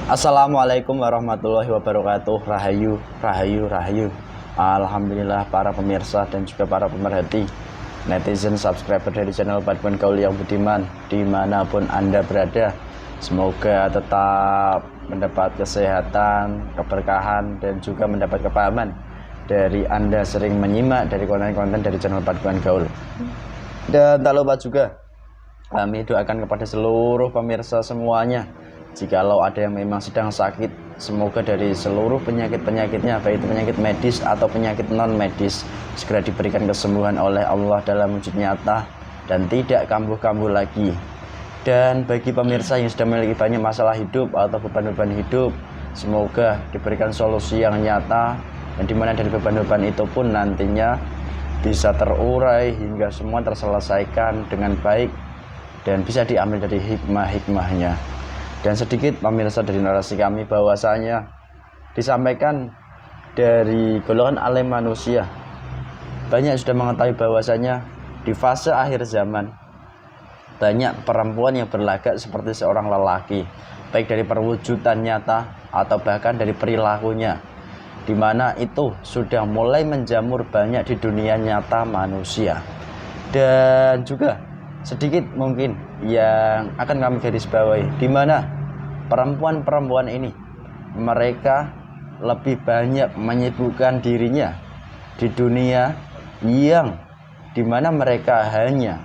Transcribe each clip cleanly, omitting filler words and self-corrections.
Assalamualaikum warahmatullahi wabarakatuh. Rahayu, rahayu, rahayu. Alhamdulillah para pemirsa dan juga para pemerhati, netizen, subscriber dari channel Paduan Gaul yang budiman dimanapun Anda berada. Semoga tetap mendapat kesehatan, keberkahan, dan juga mendapat kepahaman dari Anda sering menyimak dari konten-konten dari channel Paduan Gaul. Dan tak lupa juga kami doakan kepada seluruh pemirsa semuanya, jikalau ada yang memang sedang sakit, semoga dari seluruh penyakit-penyakitnya, baik itu penyakit medis atau penyakit non medis, segera diberikan kesembuhan oleh Allah dalam wujud nyata dan tidak kambuh-kambuh lagi. Dan bagi pemirsa yang sudah memiliki banyak masalah hidup atau beban-beban hidup, semoga diberikan solusi yang nyata, dan dimana dari beban-beban itu pun nantinya bisa terurai hingga semua terselesaikan dengan baik dan bisa diambil dari hikmah-hikmahnya. Dan sedikit pemirsa dari narasi kami bahwasanya disampaikan dari golongan alim manusia, banyak sudah mengetahui bahwasanya di fase akhir zaman banyak perempuan yang berlagak seperti seorang lelaki, baik dari perwujudan nyata atau bahkan dari perilakunya, di mana itu sudah mulai menjamur banyak di dunia nyata manusia. Dan juga sedikit mungkin yang akan kami garis bawahi, di mana perempuan-perempuan ini mereka lebih banyak menyibukkan dirinya di dunia yang dimana mereka hanya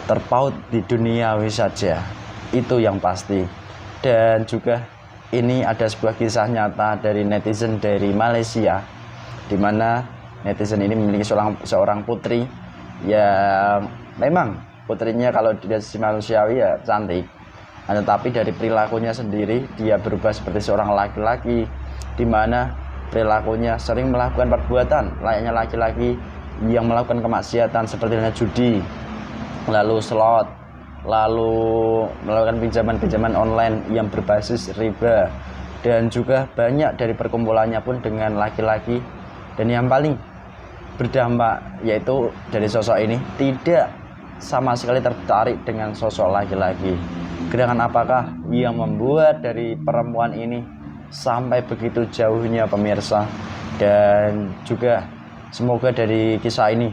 terpaut di duniawi saja, itu yang pasti. Dan juga ini ada sebuah kisah nyata dari netizen dari Malaysia, di mana netizen ini memiliki seorang putri yang memang putrinya kalau dilihat sisi manusiawi ya cantik, tetapi dari perilakunya sendiri dia berubah seperti seorang laki-laki, di mana perilakunya sering melakukan perbuatan layaknya laki-laki yang melakukan kemaksiatan seperti judi, lalu slot, lalu melakukan pinjaman-pinjaman online yang berbasis riba, dan juga banyak dari perkumpulannya pun dengan laki-laki. Dan yang paling berdampak yaitu dari sosok ini tidak sama sekali tertarik dengan sosok laki-laki. Gerangan apakah yang membuat dari perempuan ini sampai begitu jauhnya pemirsa? Dan juga semoga dari kisah ini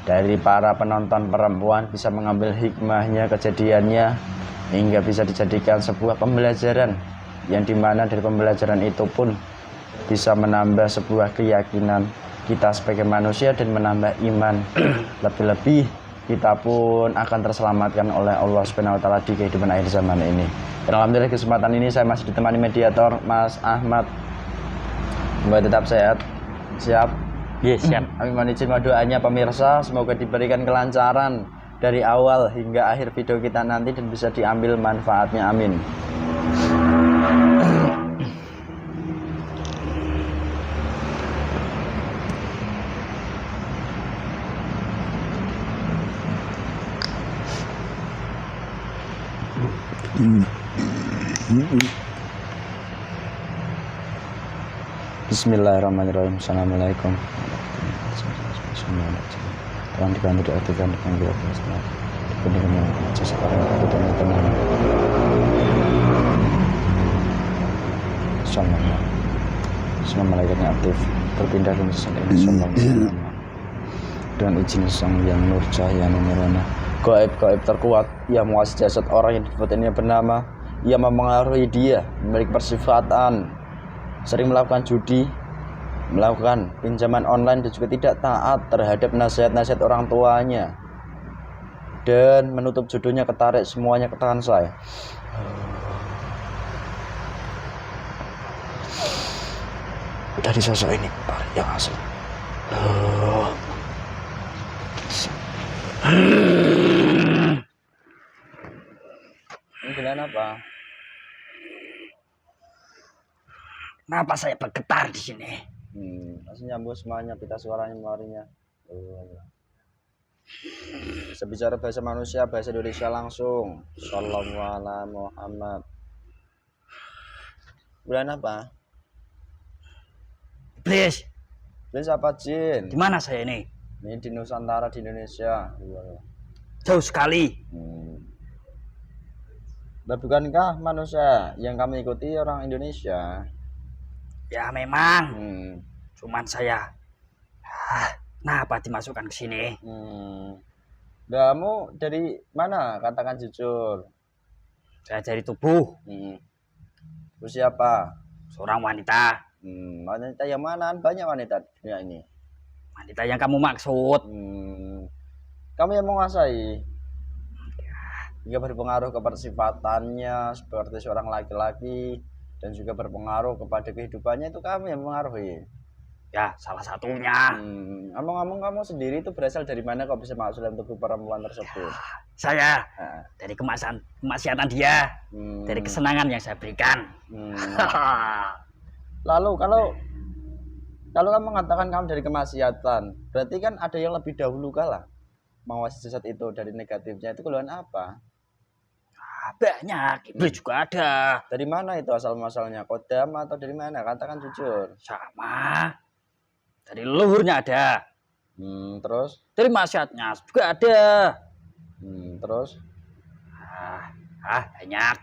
dari para penonton perempuan bisa mengambil hikmahnya, kejadiannya, hingga bisa dijadikan sebuah pembelajaran, yang dimana dari pembelajaran itu pun bisa menambah sebuah keyakinan kita sebagai manusia dan menambah iman. Lebih-lebih kita pun akan terselamatkan oleh Allah Subhanahu wa taala di kehidupan akhir zaman ini. Dan alhamdulillah kesempatan ini saya masih ditemani mediator Mas Ahmad. Semoga tetap sehat. Siap? Yes, siap. Kami mohon izin doanya pemirsa, semoga diberikan kelancaran dari awal hingga akhir video kita nanti dan bisa diambil manfaatnya. Amin. Bismillahirrahmanirrahim. Assalamualaikum. Tuhan dibantu diartikan dengan kita bersama. Dengan sekarang kita tenang. Assalamualaikum aktif berpindah dari sesuatu ini. Dengan izin Sang Yang Nur Cahaya Nurana, gaib-gaib terkuat yang menguasai jasad orang yang disebut ini bernama, yang mempengaruhi dia memiliki persifatan sering melakukan judi, melakukan pinjaman online, dan juga tidak taat terhadap nasihat-nasihat orang tuanya, dan menutup jodohnya ketarik semuanya ke tangan saya. Dari sosok ini yang asli. Ini gimana apa? Kenapa saya bergetar di sini? Masih nyambung semuanya, pita suaranya melarinya. Bisa bicara bahasa manusia, bahasa Indonesia langsung. Sallallahu alaihi Muhammad. Bulan apa? Iblis, Iblis apa jin? di mana saya ini? Ini di Nusantara, di Indonesia. Jauh sekali. Lah bukankah manusia yang kami ikuti orang Indonesia? Ya memang, Hmm. cuman saya kenapa dimasukkan ke sini? Kamu dari mana? Katakan jujur. Saya dari tubuh Terus siapa? seorang wanita. Wanita yang mana? Banyak wanita di dunia ini. Wanita yang kamu maksud. Kamu yang menguasai. Juga berpengaruh kepada sifatannya seperti seorang laki-laki dan juga berpengaruh kepada kehidupannya, itu kamu yang mempengaruhi. Ya, salah satunya. Ngomong-ngomong, kamu sendiri itu berasal dari mana kok bisa masuk dalam tubuh perempuan tersebut? Saya dari kemaksiatan dia, dari kesenangan yang saya berikan. Lalu kalau kamu mengatakan kamu dari kemaksiatan, berarti kan ada yang lebih dahulu kala menguasai jasad itu. Dari negatifnya itu keluhan apa? Banyak, iblis juga ada. Dari mana itu asal muasalnya? Kodam atau dari mana? Katakan jujur. Sama. Dari leluhurnya ada. Terus? Dari maksiatnya juga ada. Terus? Banyak.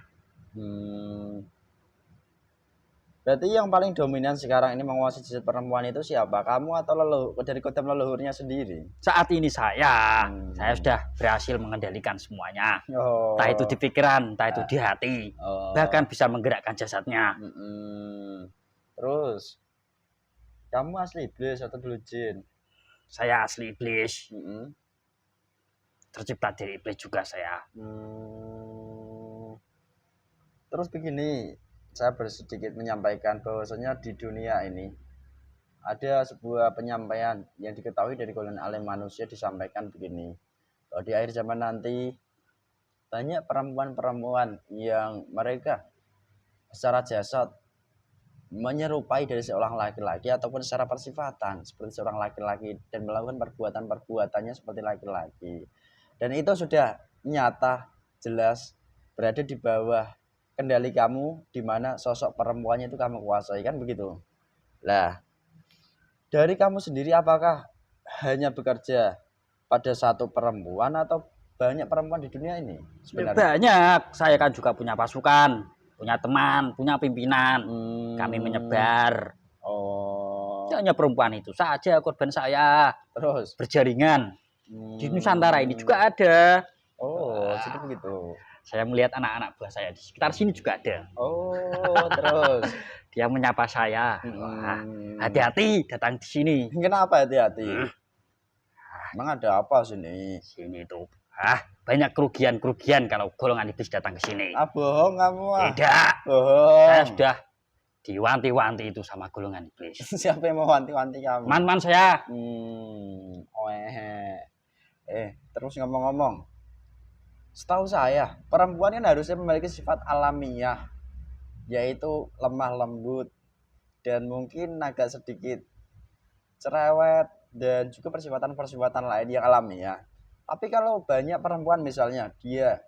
Berarti yang paling dominan sekarang ini menguasai jasad perempuan itu siapa? Kamu atau dari kodam leluhurnya sendiri? Saat ini saya sudah berhasil mengendalikan semuanya. Entah itu di pikiran, entah itu di hati. Bahkan bisa menggerakkan jasadnya. Terus? Kamu asli iblis atau dulu jin? Saya asli iblis. Tercipta dari iblis juga saya. Terus begini, saya bersedikit menyampaikan bahwasanya di dunia ini ada sebuah penyampaian yang diketahui dari golongan alim manusia, disampaikan begini, bahwa di akhir zaman nanti banyak perempuan-perempuan yang mereka secara jasad menyerupai dari seorang laki-laki ataupun secara persifatan seperti seorang laki-laki dan melakukan perbuatannya seperti laki-laki, dan itu sudah nyata jelas berada di bawah kendali kamu, di mana sosok perempuannya itu kamu kuasai, kan begitu. Lah, dari kamu sendiri apakah hanya bekerja pada satu perempuan atau banyak perempuan di dunia ini sebenarnya? Banyak. Saya kan juga punya pasukan, punya teman, punya pimpinan. Kami menyebar. Hanya perempuan itu saja korban saya. Terus berjaringan di Nusantara ini juga ada. Jadi begitu. Saya melihat anak-anak buah saya di sekitar sini juga ada. Terus dia menyapa saya. Hati-hati datang di sini. Kenapa hati-hati? Emang ada apa sini? Sini tuh banyak kerugian kalau golongan iblis datang ke sini. Bohong kamu. Tidak. Bohong. Saya sudah diwanti-wanti itu sama golongan iblis. Siapa yang mau wanti-wanti kamu? Man saya. Terus ngomong-ngomong, setahu saya perempuan kan harusnya memiliki sifat alamiah, yaitu lemah lembut dan mungkin agak sedikit cerewet dan juga persifatan lain yang alamiah. Tapi kalau banyak perempuan misalnya dia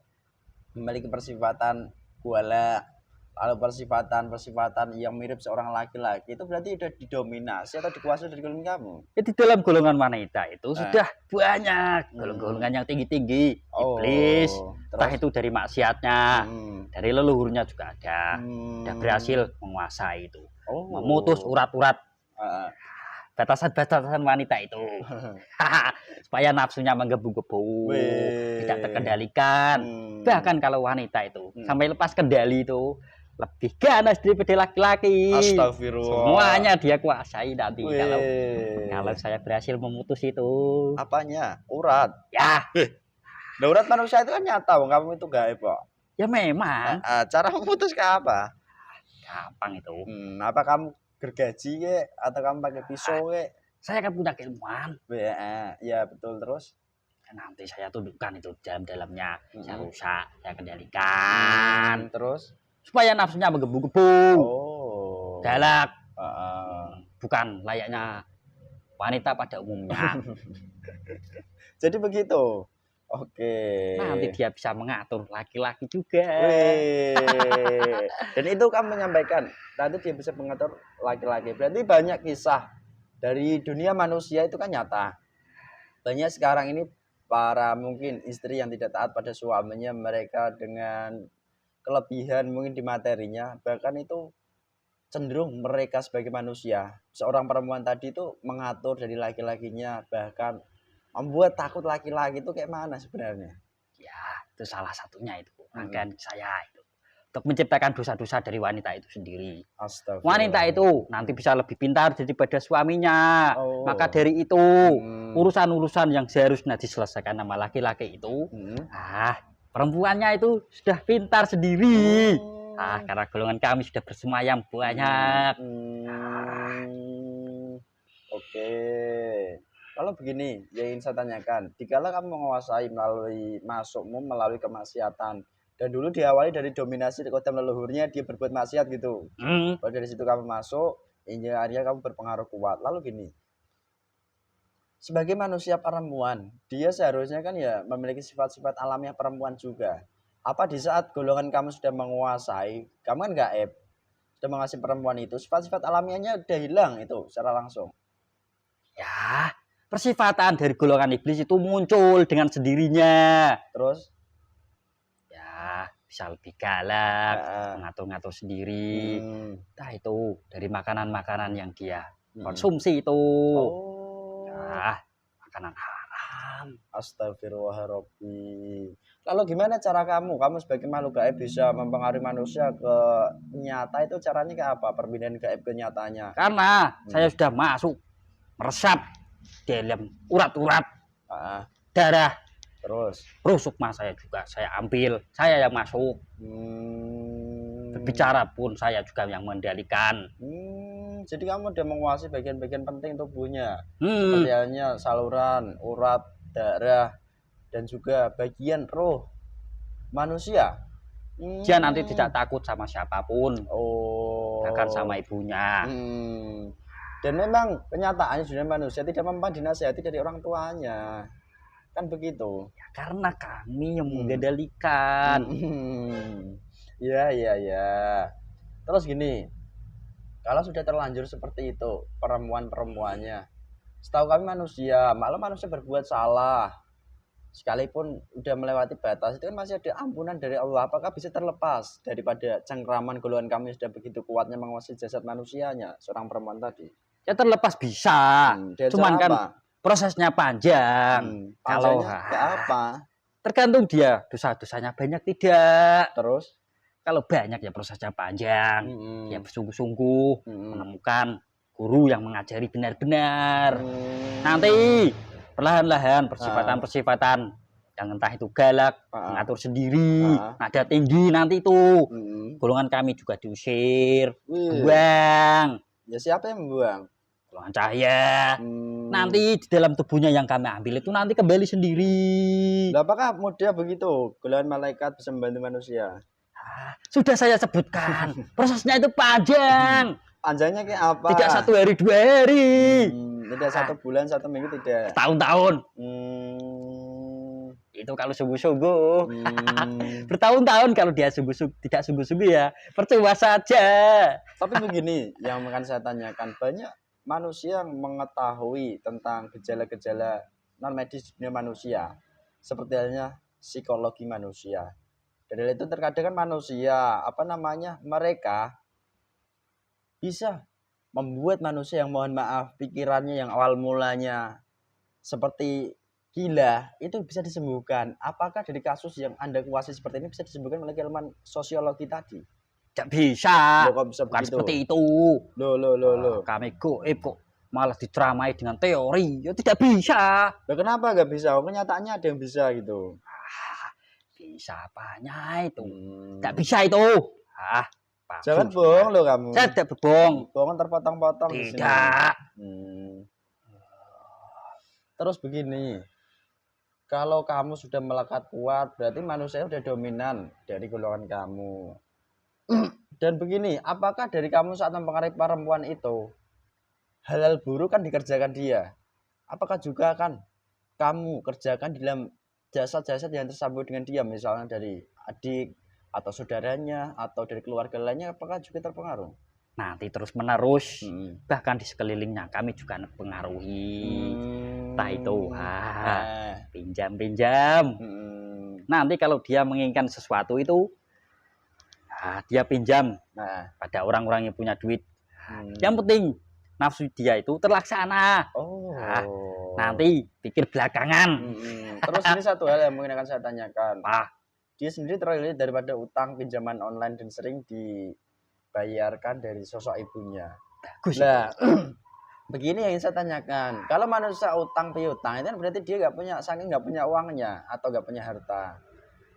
memiliki persifatan kuala, lalu persifatan yang mirip seorang laki-laki, itu berarti sudah didominasi atau dikuasai dari golongan kamu. Di dalam golongan wanita itu sudah banyak golongan yang tinggi-tinggi iblis. Entah itu dari maksiatnya, dari leluhurnya juga ada. Sudah berhasil menguasai itu, memutus urat-urat batasan-batasan wanita itu. Supaya nafsunya menggebu-gebu, tidak terkendalikan. Bahkan kalau wanita itu sampai lepas kendali itu lebih ganas daripada laki-laki. Astagfirullah. Semuanya dia kuasai nanti kalau saya berhasil memutus itu. Apanya? Urat. Ya. Urat manusia itu kan nyata, kamu itu gaib kok. Ya memang. Cara memutus ke apa? Gampang itu. Apa kamu gergaji ke atau kamu pakai pisau ke? Saya kan punya keilmuan. Ya betul. Terus nanti saya tunjukkan itu dalam-dalamnya. Saya rusak, saya kendalikan. Terus supaya nafsunya menggebu-gebu. Galak. Bukan layaknya wanita pada umumnya. Jadi begitu. Nanti dia bisa mengatur laki-laki juga. Dan itu kamu menyampaikan nanti dia bisa mengatur laki-laki. Berarti banyak kisah dari dunia manusia itu kan nyata. Banyak sekarang ini para mungkin istri yang tidak taat pada suaminya, mereka dengan kelebihan mungkin di materinya, bahkan itu cenderung mereka sebagai manusia, seorang perempuan tadi itu mengatur dari laki-lakinya, bahkan membuat takut laki-laki itu kayak mana sebenarnya? Ya, itu salah satunya itu Hmm. rangkaian saya itu. Untuk menciptakan dosa-dosa dari wanita itu sendiri. Astagfirullah. Wanita itu nanti bisa lebih pintar daripada suaminya. Oh. Maka dari itu, urusan-urusan yang seharusnya diselesaikan sama laki-laki itu, perempuannya itu sudah pintar sendiri. Karena golongan kami sudah bersemayam banyak. Oke. Kalau begini, yang ingin saya tanyakan, dikala kamu menguasai melalui masukmu melalui kemaksiatan, dan dulu diawali dari dominasi kodam leluhurnya, dia berbuat maksiat gitu. Kalau dari situ kamu masuk, akhirnya kamu berpengaruh kuat. Lalu gini, sebagai manusia perempuan, dia seharusnya kan ya memiliki sifat-sifat alamiah perempuan juga. Apa di saat golongan kamu sudah menguasai, kamu kan gaib, sudah menguasai perempuan itu, sifat-sifat alamiahnya udah hilang itu secara langsung? Ya, persifatan dari golongan iblis itu muncul dengan sendirinya. Terus? Ya, bisa lebih galak, mengatur-ngatur sendiri. Entah itu dari makanan-makanan yang dia konsumsi itu. Ya, makanan haram. Astagfirullahaladzim. Lalu gimana cara kamu sebagai makhluk gaib bisa mempengaruhi manusia ke nyata, itu caranya kayak apa? Perbedaan gaib ke nyatanya? Karena saya sudah masuk meresap dalam urat-urat darah. Terus sukma saya juga saya ambil, saya yang masuk. Berbicara pun saya juga yang mengendalikan. Jadi kamu udah menguasai bagian-bagian penting tubuhnya, seperti halnya saluran, urat, darah, dan juga bagian roh manusia. Dia nanti tidak takut sama siapapun, bahkan sama ibunya. Dan memang kenyataannya sudah manusia tidak mempan dinasihati dari orang tuanya, kan begitu? Ya, karena kami yang mengendalikan. Ya. Terus gini, kalau sudah terlanjur seperti itu perempuan-perempuannya, setahu kami manusia, malah manusia berbuat salah, sekalipun udah melewati batas itu kan masih ada ampunan dari Allah. Apakah bisa terlepas daripada cengkraman golongan kami sudah begitu kuatnya menguasai jasad manusianya, seorang perempuan tadi? Ya terlepas bisa, cuman kan prosesnya panjang. Kalau kayak apa? Tergantung dia dosa-dosanya banyak tidak. Terus kalau banyak ya prosesnya panjang. Ya bersungguh-sungguh menemukan guru yang mengajari benar-benar. Nanti perlahan-lahan persifatan-persifatan yang entah itu galak, mengatur sendiri, nada tinggi, nanti itu golongan kami juga diusir, buang. Ya siapa yang membuang? Golongan cahaya. Nanti di dalam tubuhnya yang kami ambil itu nanti kembali sendiri. Apakah mudah begitu golongan malaikat bisa membantu manusia? Sudah saya sebutkan, prosesnya itu panjang. Panjangnya kayak apa? Tidak 1 hari 2 hari. Tidak 1 bulan 1 minggu, tidak. Tahun-tahun. Itu kalau sungguh-sungguh. Bertahun-tahun kalau dia tidak sungguh-sungguh ya percuma saja. Tapi begini, yang akan saya tanyakan, banyak manusia yang mengetahui tentang gejala-gejala non medis dunia manusia, seperti halnya psikologi manusia. Dari itu terkadang kan manusia mereka bisa membuat manusia yang mohon maaf pikirannya yang awal mulanya seperti gila itu bisa disembuhkan. Apakah dari kasus yang Anda kuasai seperti ini bisa disembuhkan oleh ilmu sosiologi tadi? Tidak bisa. Loh, bisa bukan begitu? Seperti itu. Loh. Kami goib kok malah diceramai dengan teori. Ya tidak bisa. Loh, kenapa nggak bisa? Kenyataannya ada yang bisa gitu. Bisa apanya itu? Tidak bisa itu. Jangan bohong loh kamu. Saya tidak berbohong. Bohong terpotong-potong. Tidak. Terus begini, kalau kamu sudah melekat kuat, berarti manusia sudah dominan dari golongan kamu. Dan begini, apakah dari kamu saat mempengaruhi perempuan itu, hal-hal buruk kan dikerjakan dia? Apakah juga kan kamu kerjakan di dalam jasad-jasad yang tersambung dengan dia, misalnya dari adik atau saudaranya atau dari keluarga lainnya, apakah juga terpengaruh? Nanti terus menerus, bahkan di sekelilingnya kami juga mempengaruhi. Entah itu pinjam. Nanti kalau dia menginginkan sesuatu itu dia pinjam Nah. pada orang-orang yang punya duit. Yang penting nafsu dia itu terlaksana. Nah, nanti pikir belakangan. Terus ini satu hal yang mungkin akan saya tanyakan. Apa? Dia sendiri terlihat daripada utang pinjaman online dan sering dibayarkan dari sosok ibunya. Bagus. Nah, begini yang saya tanyakan. Kalau manusia utang piutang itu kan berarti dia saking nggak punya uangnya atau nggak punya harta.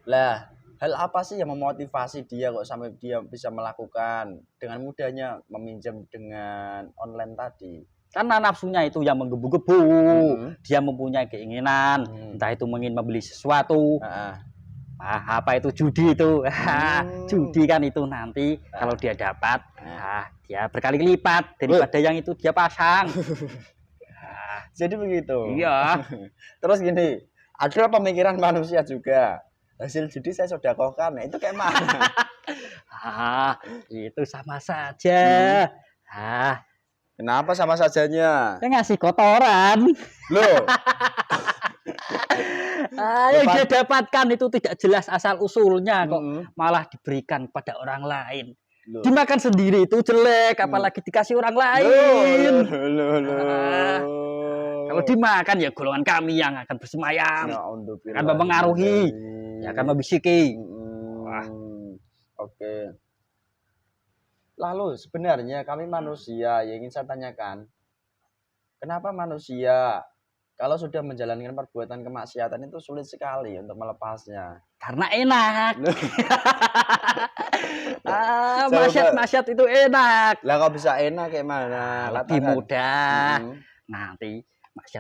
Lah, hal apa sih yang memotivasi dia kok sampai dia bisa melakukan dengan mudahnya meminjam dengan online tadi? Karena nafsunya itu yang menggebu-gebu. Dia mempunyai keinginan, entah itu ingin membeli sesuatu. Apa itu judi itu? Judi kan itu nanti kalau dia dapat, dia berkali lipat daripada yang itu dia pasang. Jadi begitu. Iya. Terus gini, ada pemikiran manusia juga. Hasil judi saya sodakohkan, itu kayak mana? Itu sama saja. Kenapa sama sajanya? Dia ngasih kotoran. Loh. Yang dia dapatkan itu tidak jelas asal usulnya kok malah diberikan pada orang lain. Loh. Dimakan sendiri itu jelek, apalagi dikasih orang lain. Kalau dimakan ya golongan kami yang akan bersemayam, akan mempengaruhi, ya akan membisiki. Oke. Lalu sebenarnya kami manusia yang ingin saya tanyakan, kenapa manusia kalau sudah menjalankan perbuatan kemaksiatan itu sulit sekali untuk melepasnya? Karena enak. Maksiat itu enak. Lah kok bisa enak kayak mana? Lebih mudah. Nanti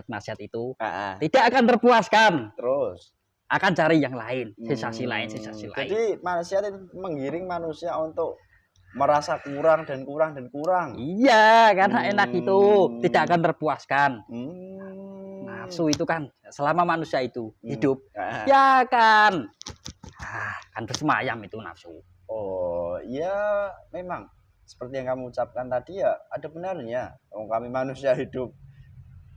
maksiat itu tidak akan terpuaskan. Terus akan cari yang lain, sensasi lain. Jadi maksiat itu menggiring manusia untuk merasa kurang dan kurang. Iya, karena enak itu tidak akan terpuaskan. Nafsu itu kan selama manusia itu hidup, ya kan bersemayam itu nafsu. Oh, ya memang seperti yang kamu ucapkan tadi ya ada benarnya. Kami manusia hidup.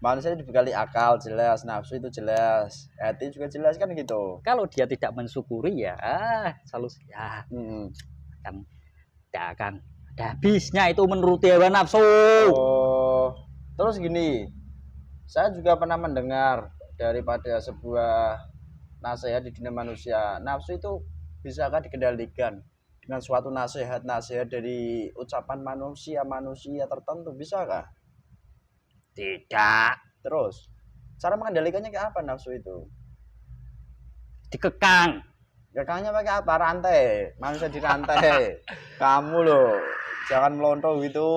Manusia dibekali akal jelas, nafsu itu jelas, hati juga jelas kan gitu. Kalau dia tidak mensyukuri ya, selalu ya kan tidak akan ada habisnya itu menuruti hawa nafsu. Oh, terus gini, saya juga pernah mendengar daripada sebuah nasihat di dunia manusia, nafsu itu bisakah dikendalikan dengan suatu nasihat dari ucapan manusia tertentu, bisakah? Tidak. Terus cara mengendalikannya kayak apa nafsu itu? Dikekang. Kekangnya pakai apa? Rantai. Manusia dirantai. Kamu loh, jangan melonto gitu.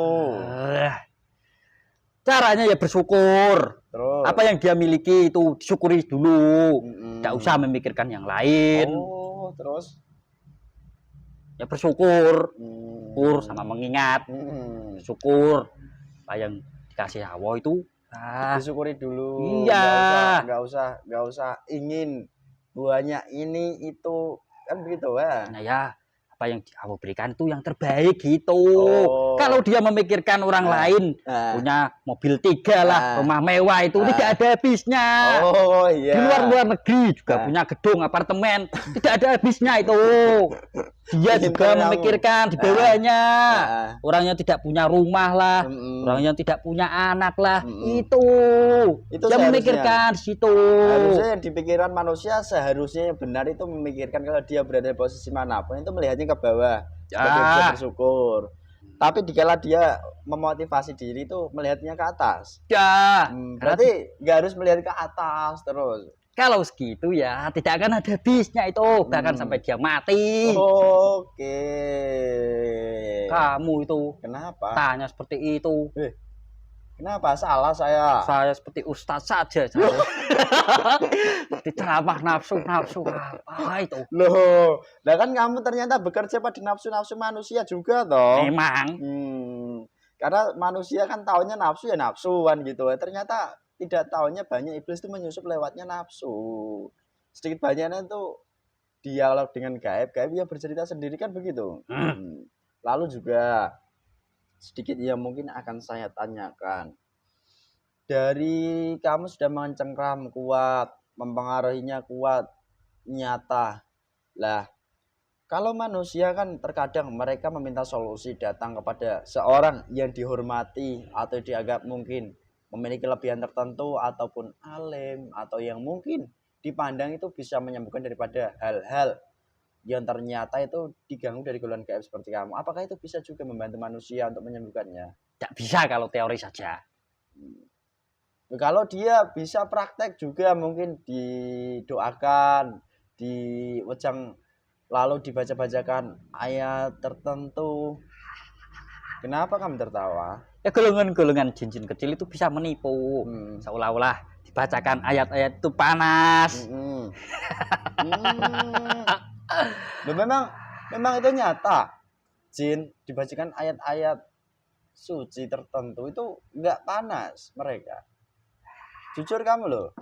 Caranya ya bersyukur. Terus apa yang dia miliki itu disyukuri dulu. Tidak usah memikirkan yang lain. Oh, terus ya bersyukur. Syukur sama mengingat. Syukur apa yang dikasih Allah itu disyukuri dulu. Iya. Nggak usah ingin buahnya ini itu kan begitu ya. Nah ya apa yang Allah berikan itu yang terbaik gitu. Kalau dia memikirkan orang lain punya mobil 3 lah, rumah mewah itu tidak ada habisnya. Iya. Di luar negeri juga punya gedung apartemen tidak ada habisnya itu. Dia juga memikirkan di bawahnya orang yang tidak punya rumah lah, orang yang tidak punya anak lah, itu dia memikirkan di situ. Harusnya yang dipikiran manusia seharusnya yang benar itu memikirkan kalau dia berada di posisi manapun itu melihatnya ke bawah, bisa bersyukur. Tapi dikala dia memotivasi diri itu melihatnya ke atas. Ya, berarti nggak harus melihat ke atas terus. Kalau segitu ya tidak akan ada habisnya itu, bahkan sampai dia mati. Oke. Kamu itu kenapa tanya seperti itu? Kenapa salah saya? Saya seperti ustaz saja. Seperti ceramah nafsu apa itu? Loh, nah kan kamu ternyata bekerja pada nafsu manusia juga toh. Memang. Karena manusia kan taunya nafsu ya nafsuan gitu. Ternyata tidak tahunya banyak iblis itu menyusup lewatnya nafsu. Sedikit banyaknya itu dialog dengan gaib yang bercerita sendiri kan begitu. Lalu juga sedikit yang mungkin akan saya tanyakan. Dari kamu sudah mencengkram kuat, mempengaruhinya kuat, nyata. Lah, Kalau manusia kan terkadang mereka meminta solusi datang kepada seorang yang dihormati atau dianggap mungkin memiliki kelebihan tertentu ataupun alim atau yang mungkin dipandang itu bisa menyembuhkan daripada hal-hal yang ternyata itu diganggu dari golongan gaib seperti kamu. Apakah itu bisa juga membantu manusia untuk menyembuhkannya? Tidak bisa kalau teori saja. Kalau dia bisa praktek juga mungkin didoakan, diwejang lalu dibaca-bacakan ayat tertentu. Kenapa kamu tertawa? Ya golongan-golongan jin-jin kecil itu bisa menipu. Seolah-olah dibacakan ayat-ayat itu panas. Memang itu nyata. Jin dibacakan ayat-ayat suci tertentu itu enggak panas mereka. Jujur kamu loh.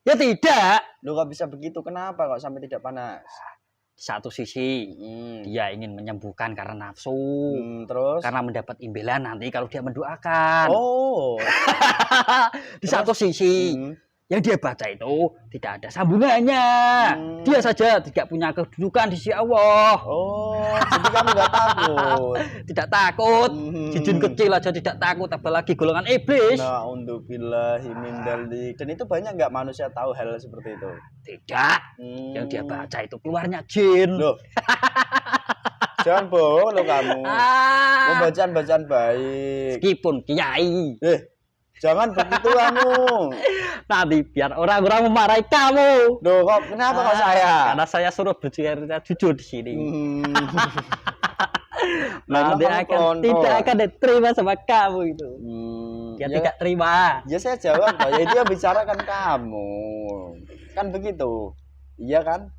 Ya tidak. Lu kok bisa begitu? Kenapa kok sampai tidak panas? Di satu sisi dia ingin menyembuhkan karena nafsu, terus karena mendapat imbelan nanti kalau dia mendoakan. Di satu sisi yang dia baca itu tidak ada sambungannya. Dia saja tidak punya kedudukan di sisi Allah. Jadi kamu nggak takut? Tidak takut. Jin kecil aja tidak takut, apalagi golongan iblis. Na'udzubillahi min dzalik. Dan itu banyak nggak manusia tahu hal seperti itu? Tidak. Yang dia baca itu keluarnya jin. Loh. Jangan bohong lo kamu. Bacaan baik. Meskipun kiai. Jangan begitu kamu. Nanti biar orang-orang memarahi kamu. Loh, kenapa kok saya? Karena saya suruh bercerita jujur di sini. Nanti tidak akan diterima sama kamu itu. Dia tidak terima. Ya saya jawab kok. Ya dia bicarakan kamu. Kan begitu. Iya kan?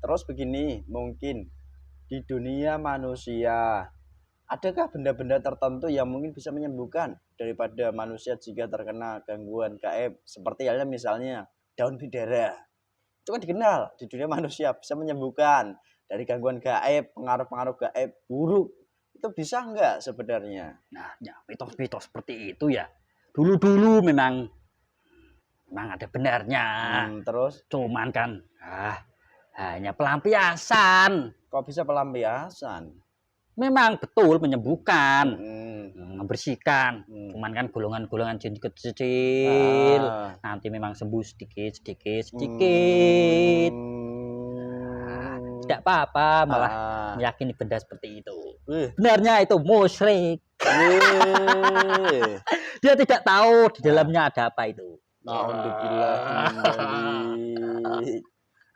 Terus begini, mungkin di dunia manusia adakah benda-benda tertentu yang mungkin bisa menyembuhkan daripada manusia jika terkena gangguan gaib? Seperti halnya misalnya daun bidara. Itu kan dikenal di dunia manusia bisa menyembuhkan dari gangguan gaib, pengaruh-pengaruh gaib buruk. Itu bisa enggak sebenarnya? Nah, ya, mitos-mitos seperti itu ya. Dulu-dulu memang ada benarnya. Terus? Cuman kan hanya pelampiasan. Kok bisa pelampiasan? Memang betul menyembuhkan, membersihkan. Cuman kan golongan-golongan jin kecil nanti memang sembuh sedikit. Tidak apa-apa, malah meyakini benda seperti itu. Benarnya itu musyrik. Dia tidak tahu di dalamnya ada apa itu.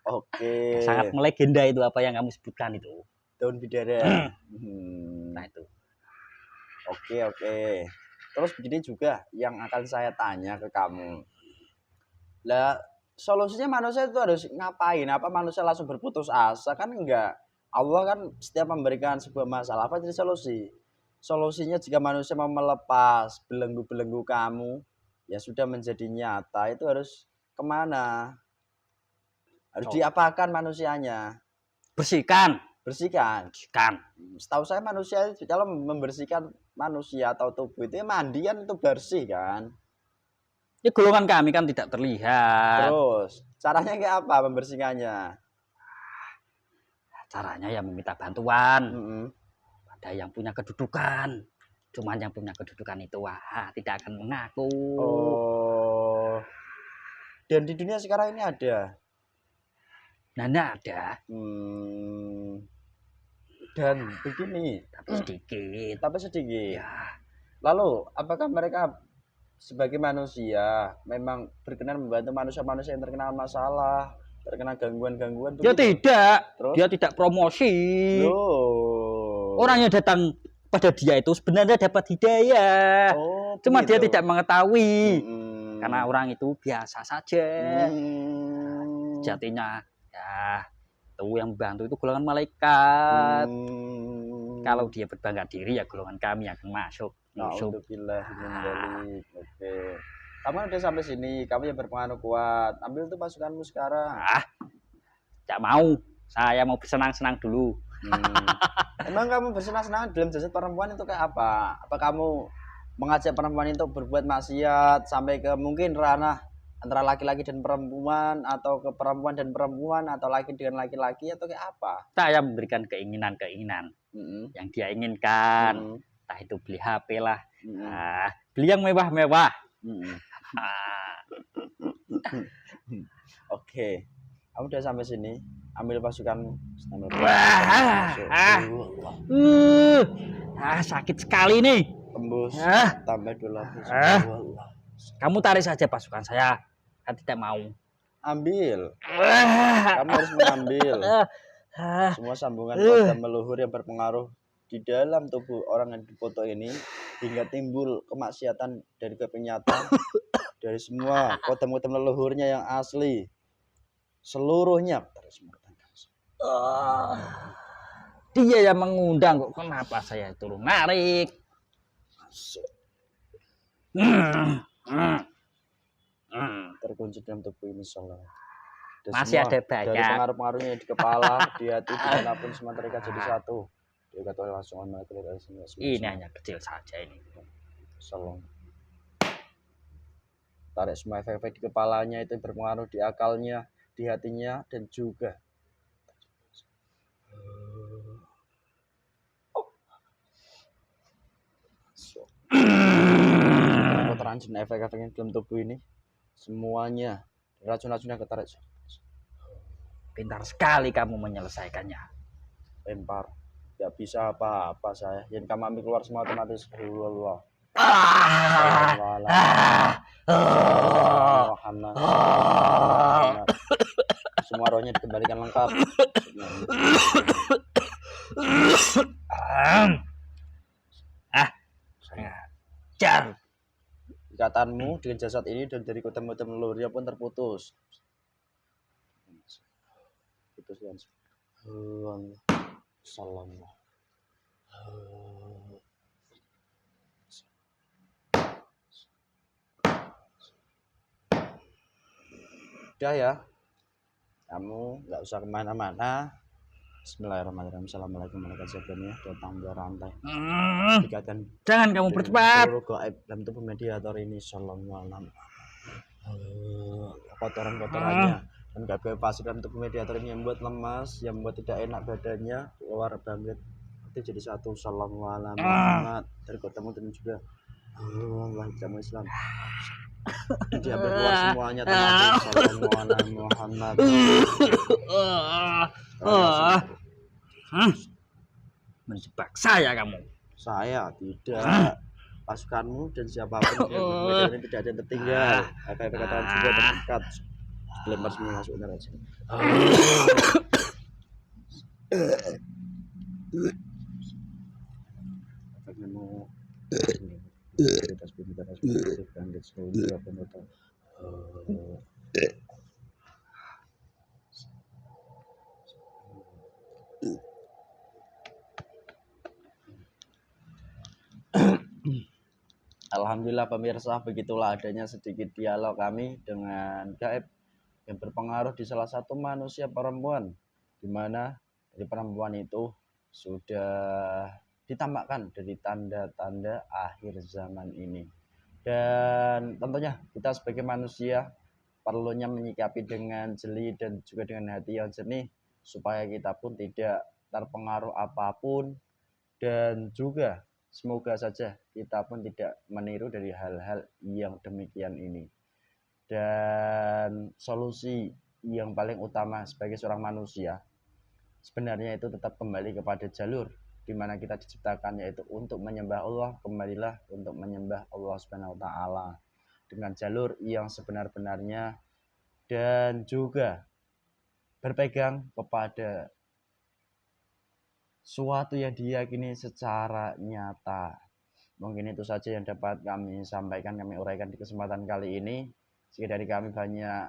Oke. Sangat melegenda itu apa yang kamu sebutkan itu. Daun bidara. Nah itu. Oke. Terus begini juga yang akan saya tanya ke kamu. Lah, solusinya manusia itu harus ngapain? Apa manusia langsung berputus asa? Kan enggak. Allah kan setiap memberikan sebuah masalah apa jadi solusi? Solusinya jika manusia mau melepas belenggu-belenggu kamu, ya sudah menjadi nyata, itu harus kemana? Harus diapakan manusianya? Bersihkan. Setahu saya manusia kalau membersihkan manusia atau tubuh itu mandian itu bersih kan? Ya golongan kami kan tidak terlihat. Terus caranya kayak apa membersihkannya? Caranya ya meminta bantuan pada yang punya kedudukan. Cuman yang punya kedudukan itu tidak akan mengaku. Dan di dunia sekarang ini ada. Nah, ada. Dan begini, tapi sedikit. Ya. Lalu, apakah mereka sebagai manusia memang berkenan membantu manusia-manusia yang terkena masalah, terkena gangguan-gangguan? Ya tidak. Terus? Dia tidak promosi. Orang yang datang pada dia itu sebenarnya dapat hidayah. Cuma dia tidak mengetahui. Karena orang itu biasa saja. Jatinya ya itu yang membantu itu golongan malaikat. Kalau dia berbangga diri ya golongan kami akan masuk. Oke. Kamu udah sampai sini, kamu yang berpengaruh kuat. Ambil tuh pasukanmu sekarang. Tidak mau. Saya mau bersenang-senang dulu. Emang kamu bersenang-senang dalam jasad perempuan itu kayak apa? Apa kamu mengajak perempuan itu berbuat maksiat sampai ke mungkin ranah Antara laki-laki dan perempuan, atau ke perempuan dan perempuan, atau laki dengan laki-laki, atau kayak apa? Saya memberikan keinginan-keinginan yang dia inginkan. Entah itu beli HP lah, beli yang mewah-mewah. Oke, kamu udah sampai sini, ambil pasukanmu. Sakit sekali nih. Tembus, tambah 2 lapis. Kamu tarik saja pasukan saya tidak mau. Ambil, kamu harus mengambil semua sambungan kodam leluhur yang berpengaruh di dalam tubuh orang yang dipoto ini, hingga timbul kemaksiatan dari kepenyata dari semua kodam-kodam leluhurnya yang asli, seluruhnya terus dia yang mengundang kok, kenapa saya turun narik? Terkunci dalam tubuh ini salah. Masih ada banyak dari pengaruh-pengaruhnya di kepala, di hati, dimanapun semua mereka jadi satu. Dia kata langsung ini hanya kecil saja ini. Salam. Tarik semua efek-efek di kepalanya itu berpengaruh di akalnya, di hatinya, dan juga terancam efek-efek yang dalam tubuh ini semuanya racun-racun yang ketarik. Pintar sekali kamu menyelesaikannya. Lempar, tidak bisa apa-apa saya. Yang kamu ambil keluar semua otomatis. Allah. Muhammad. Semua rohnya dikembalikan lengkap. Jar. Ikatanmu dengan jasad ini dan dari kodam-kodam leluhurnya pun terputus. Putus kan. Salam. Udah ya, kamu nggak usah kemana-mana. Bismillahirrahmanirrahim. Assalamualaikum warahmatullahi wabarakatuh. Datang dua rantai. Dikatakan jangan kamu bercepat. Seluruh gaib dalam tubuh mediator ini sallallahu alaihi kotoran-kotorannya dan gaib pasir dalam tubuh mediator ini yang membuat lemas, yang membuat tidak enak badannya, keluar bangkit itu jadi satu. Sallallahu alaihi Muhammad. Dari kotamu dan juga Allah jamu Islam. Dia keluar semuanya teman. Sallallahu alaihi Muhammad. Menjebak saya kamu. Saya tidak. Pasukanmu dan siapapun yang tidak ada yang tertinggal. Apa-apa katakan juga terdekat. Lempar semua masuk neraka. Kamu kita Alhamdulillah pemirsa, begitulah adanya sedikit dialog kami dengan gaib yang berpengaruh di salah satu manusia perempuan, di mana dari perempuan itu sudah ditampakkan dari tanda-tanda akhir zaman ini. Dan tentunya kita sebagai manusia perlunya menyikapi dengan jeli dan juga dengan hati yang jernih, supaya kita pun tidak terpengaruh apapun, dan juga semoga saja kita pun tidak meniru dari hal-hal yang demikian ini. Dan solusi yang paling utama sebagai seorang manusia sebenarnya itu tetap kembali kepada jalur di mana kita diciptakan, yaitu untuk menyembah Allah. Kembalilah untuk menyembah Allah Subhanahu wa taala dengan jalur yang sebenar-benarnya, dan juga berpegang kepada suatu yang diyakini secara nyata. Mungkin itu saja yang dapat kami sampaikan, kami uraikan di kesempatan kali ini. Jika dari kami banyak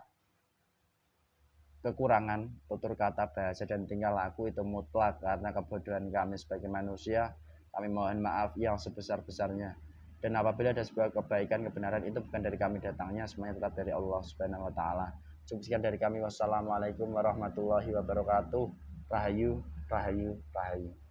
kekurangan tutur kata, bahasa, dan tingkah laku, itu mutlak karena kebodohan kami sebagai manusia. Kami mohon maaf yang sebesar-besarnya. Dan apabila ada sebuah kebaikan, kebenaran, itu bukan dari kami datangnya, semuanya tetap dari Allah Subhanahu wa taala. Cukup sekian dari kami. Wassalamualaikum warahmatullahi wabarakatuh. Rahayu, rahayu, rahayu.